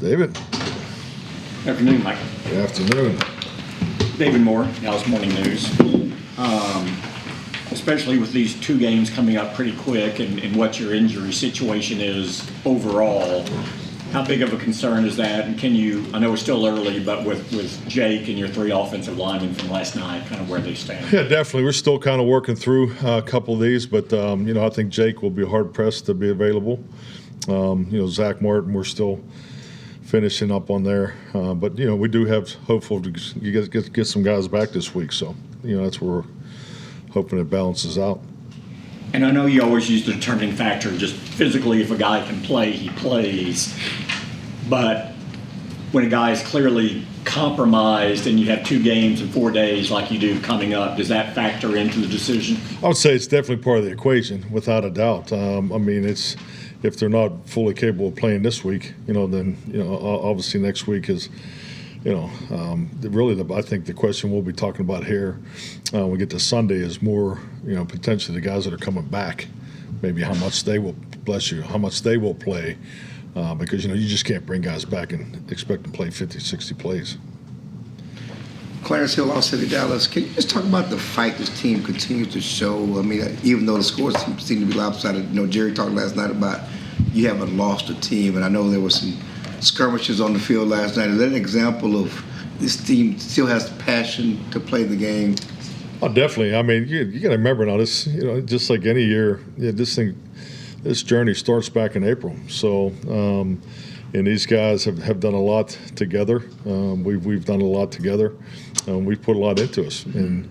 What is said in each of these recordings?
David. Afternoon, Mike. Good afternoon. David Moore, Dallas Morning News. Especially with these two games coming up pretty quick and what your injury situation is overall, how big of a concern is that? And can you, I know it's still early, but with Jake and your three offensive linemen from last night, kind of where they stand? Yeah, definitely. We're still kind of working through a couple of these, but, I think Jake will be hard-pressed to be available. Zach Martin, we're still finishing up on there. But we do have hopeful to get some guys back this week. So, that's where we're hoping it balances out. And I know you always use the determining factor, just physically, if a guy can play, he plays. But when a guy is clearly compromised and you have 2 games in 4 days like you do coming up, does that factor into the decision? I would say it's definitely part of the equation, without a doubt. It's if they're not fully capable of playing this week, then obviously next week is, really I think the question we'll be talking about here when we get to Sunday is more, potentially the guys that are coming back, maybe how much they will play, because you just can't bring guys back and expect to play 50, 60 plays. Clarence Hill, All City, Dallas. Can you just talk about the fight this team continues to show? Even though the scores seem to be lopsided, Jerry talked last night about you haven't lost a team, and I know there were some skirmishes on the field last night. Is that an example of this team still has the passion to play the game? Oh, definitely. You got to remember now, this, just like any year, this journey starts back in April. So, and these guys have done a lot together. We've done a lot together. We've put a lot into us, and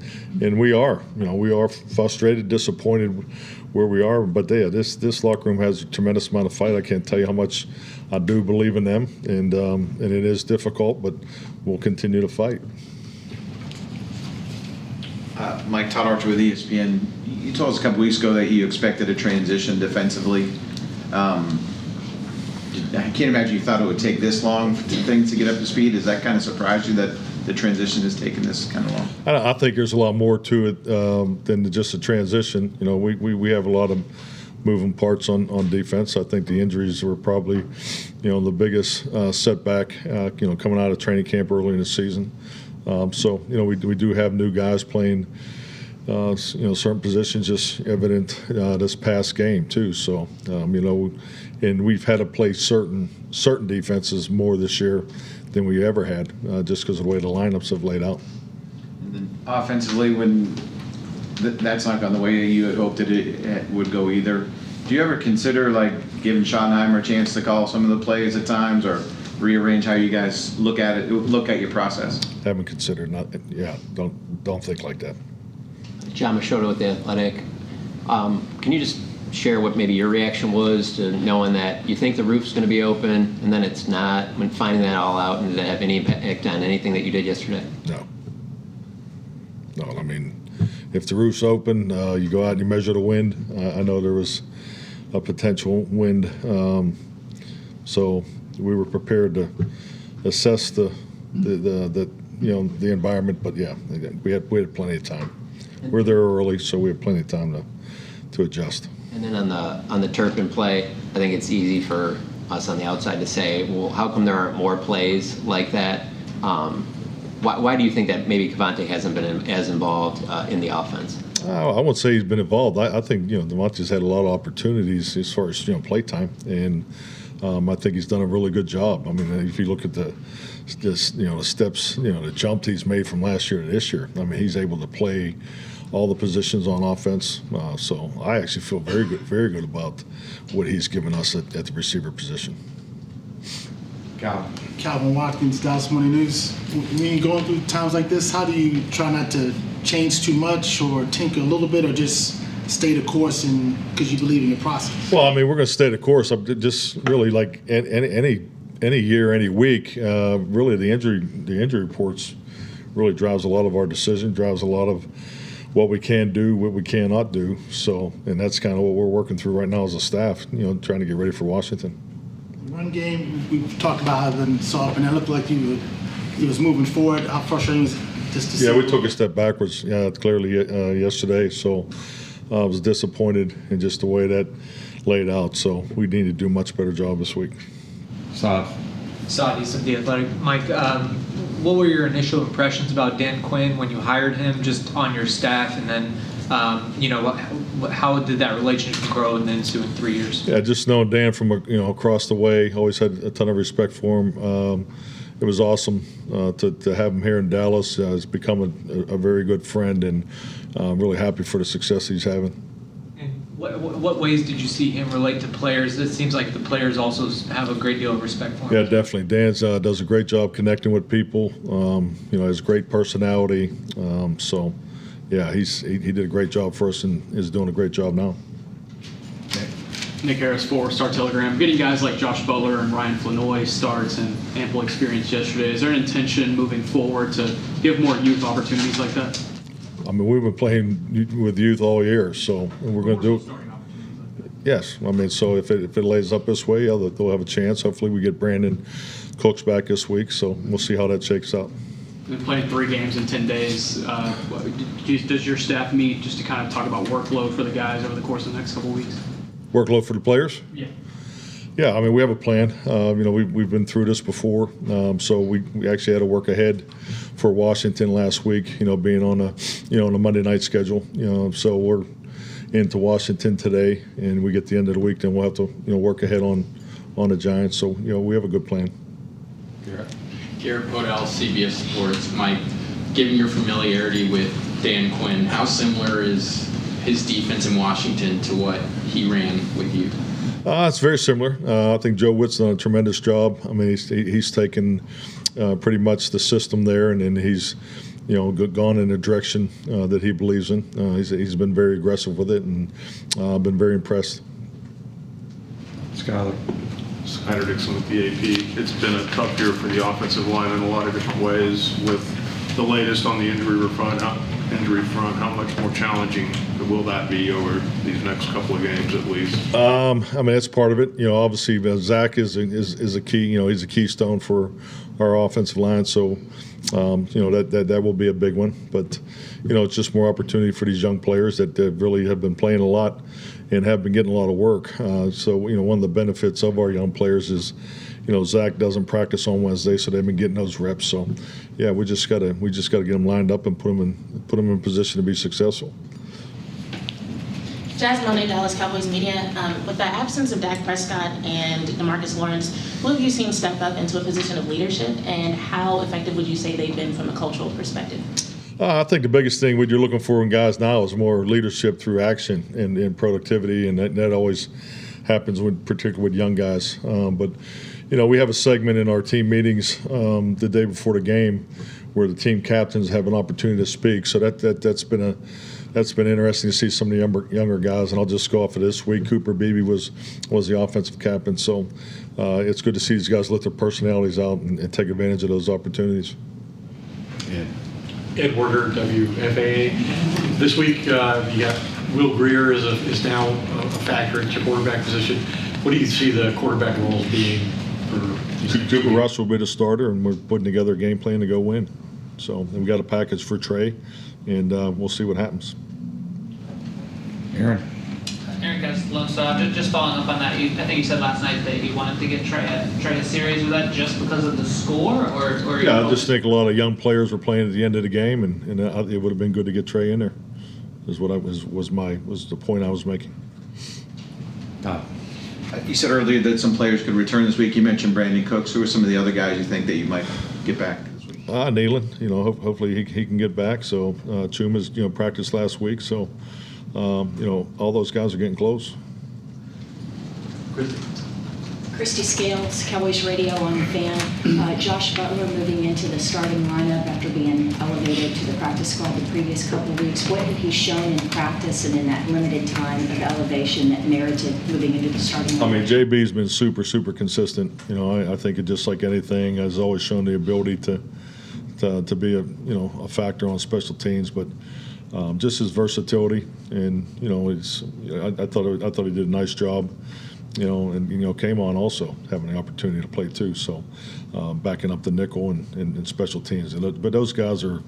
we are frustrated, disappointed where we are. But this locker room has a tremendous amount of fight. I can't tell you how much I do believe in them, and it is difficult, but we'll continue to fight. Mike, Todd Archer with ESPN. You told us a couple weeks ago that you expected a transition defensively. I can't imagine you thought it would take this long for things to get up to speed. Does that kind of surprise you that the transition has taken this kind of long? I think there's a lot more to it than just a transition. We have a lot of moving parts on defense. I think the injuries were probably, the biggest setback, coming out of training camp early in the season. We do have new guys playing, certain positions, just evident this past game too. So, and we've had to play certain defenses more this year than we ever had, just because of the way the lineups have laid out. And then offensively, when that's not gone the way you had hoped it would go either, do you ever consider giving Schottenheimer a chance to call some of the plays at times, or rearrange how you guys look at your process? Haven't considered. Don't think like that. John Machota with The Athletic. Can you just share what maybe your reaction was to knowing that you think the roof's going to be open and then it's not, when finding that all out, and did that have any impact on anything that you did yesterday? No, if the roof's open, you go out and you measure the wind. I know there was a potential wind, so we were prepared to assess the environment. But yeah, we had plenty of time. We're there early, so we had plenty of time to adjust. And then on the Turpin play, I think it's easy for us on the outside to say, well, how come there aren't more plays like that? Why do you think that maybe Cavante hasn't been as involved in the offense? I won't say he's been involved. I think Devontae's had a lot of opportunities as far as play time, and I think he's done a really good job. If you look at the steps, the jump he's made from last year to this year. He's able to play all the positions on offense. So I actually feel very good about what he's given us at the receiver position. Calvin Watkins, Dallas Morning News. When you're going through times like this, how do you try not to change too much or tinker a little bit, or just stay the course and because you believe in your process? Well, we're going to stay the course. I'm just really like any year, any week. Really, the injury reports really drives a lot of our decision, drives a lot of what we can do, what we cannot do. So, and that's kind of what we're working through right now as a staff, trying to get ready for Washington. Run game, we've talked about how it been soft, and it looked like he was moving forward. How frustrating was it just to see? Yeah, we took a step backwards, clearly yesterday. So I was disappointed in just the way that laid out. So we need to do a much better job this week. Saw Sadis of The Athletic. Mike, what were your initial impressions about Dan Quinn when you hired him, just on your staff, and then, how did that relationship grow in the ensuing 3 years? Yeah, just knowing Dan from across the way, always had a ton of respect for him. It was awesome to have him here in Dallas. He's become a very good friend, and I'm really happy for the success he's having. And what ways did you see him relate to players? It seems like the players also have a great deal of respect for him. Yeah, definitely. Dan does a great job connecting with people. Has great personality. Yeah, he did a great job for us and is doing a great job now. Nick Harris for Star Telegram. Getting guys like Josh Butler and Ryan Flanoy starts and ample experience yesterday. Is there an intention moving forward to give more youth opportunities like that? I mean, we've been playing with youth all year, so we're going to do it. Yes, I mean, so if it lays up this way, they'll have a chance. Hopefully, we get Brandon Cooks back this week, so we'll see how that shakes out. We've been playing 3 games in 10 days. Does your staff meet just to kind of talk about workload for the guys over the course of the next couple of weeks? Workload for the players? Yeah. Yeah, I mean, we have a plan. We've been through this before, so we actually had to work ahead for Washington last week. Being on a Monday night schedule. So we're into Washington today, and we get the end of the week, then we'll have to work ahead on the Giants. So we have a good plan. Garrett Podell, CBS Sports. Mike, given your familiarity with Dan Quinn, how similar is his defense in Washington to what he ran with you? It's very similar. I think Joe Witt's done a tremendous job. I mean, he's taken pretty much the system there, and then he's gone in a direction that he believes in. He's been very aggressive with it, and been very impressed. Skyler Dixon with the AP. It's been a tough year for the offensive line in a lot of different ways. With the latest on the injury front, how much more challenging will that be over these next couple of games at least? I mean, that's part of it. Obviously, Zach is a key. He's a keystone for our offensive line. So, that will be a big one. But, it's just more opportunity for these young players that really have been playing a lot and have been getting a lot of work. So, one of the benefits of our young players is, Zach doesn't practice on Wednesday, so they've been getting those reps. So, yeah, we just gotta get them lined up and put them in position to be successful. Jasmine Monet, Dallas Cowboys media. With the absence of Dak Prescott and DeMarcus Lawrence, who have you seen step up into a position of leadership, and how effective would you say they've been from a cultural perspective? I think the biggest thing what you're looking for in guys now is more leadership through action and productivity, and that always happens particularly with young guys. But we have a segment in our team meetings the day before the game where the team captains have an opportunity to speak. So that's been interesting to see some of the younger guys. And I'll just go off of this week. Cooper Beebe was the offensive captain. So it's good to see these guys let their personalities out and take advantage of those opportunities. Yeah. Ed Werder, WFAA. This week, you got Will Greer is now a factor at your quarterback position. What do you see the quarterback roles being for Cooper Rush will be the starter, and we're putting together a game plan to go win. So we got a package for Trey, and we'll see what happens. Aaron. Aaron Guest, just following up on that, I think you said last night that you wanted to get Trey a series. Was that just because of the score, or yeah, I just think a lot of young players were playing at the end of the game, and it would have been good to get Trey in there. Is what was the point I was making. You said earlier that some players could return this week. You mentioned Brandon Cooks. Who are some of the other guys you think that you might get back this week? Nealon, hopefully he can get back. So Chuma's practiced last week. So all those guys are getting close. Christy Scales, Cowboys Radio on the Fan. Josh Butler moving into the starting lineup after being elevated to the practice squad the previous couple of weeks. What had he shown in practice and in that limited time of elevation that merited moving into the starting lineup? I mean, JB's been super, super consistent. I think it just like anything has always shown the ability to be a factor on special teams, but just his versatility and I thought he did a nice job. And came on also having the opportunity to play too. So backing up the nickel and special teams. But those guys are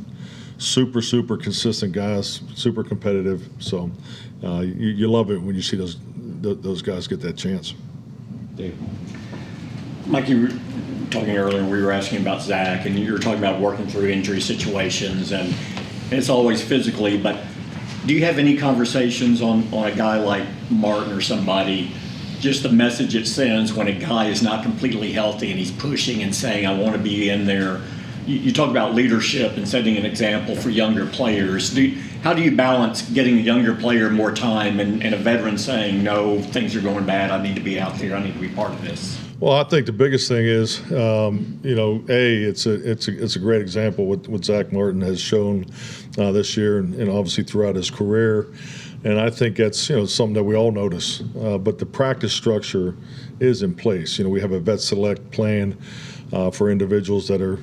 super, super consistent guys, super competitive. So you love it when you see those guys get that chance. Dave. Mike, you were talking earlier, we were asking about Zach, and you were talking about working through injury situations, and it's always physically, but do you have any conversations on a guy like Martin or somebody, just the message it sends when a guy is not completely healthy and he's pushing and saying, I want to be in there? You talk about leadership and setting an example for younger players. How do you balance getting a younger player more time and a veteran saying, no, things are going bad, I need to be out there, I need to be part of this? Well, I think the biggest thing is, it's a great example what Zach Martin has shown this year and obviously throughout his career. And I think that's something that we all notice. But the practice structure is in place. We have a vet select plan for individuals that are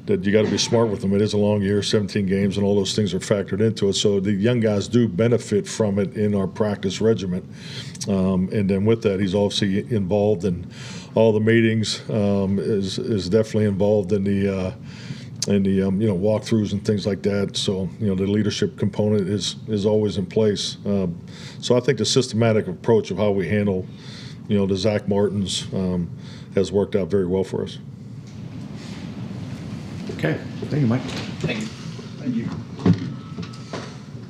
that you got to be smart with them. It is a long year, 17 games, and all those things are factored into it. So the young guys do benefit from it in our practice regimen. And then with that, he's obviously involved in all the meetings. Is definitely involved in the walkthroughs and things like that. So the leadership component is always in place. So I think the systematic approach of how we handle the Zach Martins has worked out very well for us. Okay, thank you, Mike. Thank you. Thank you.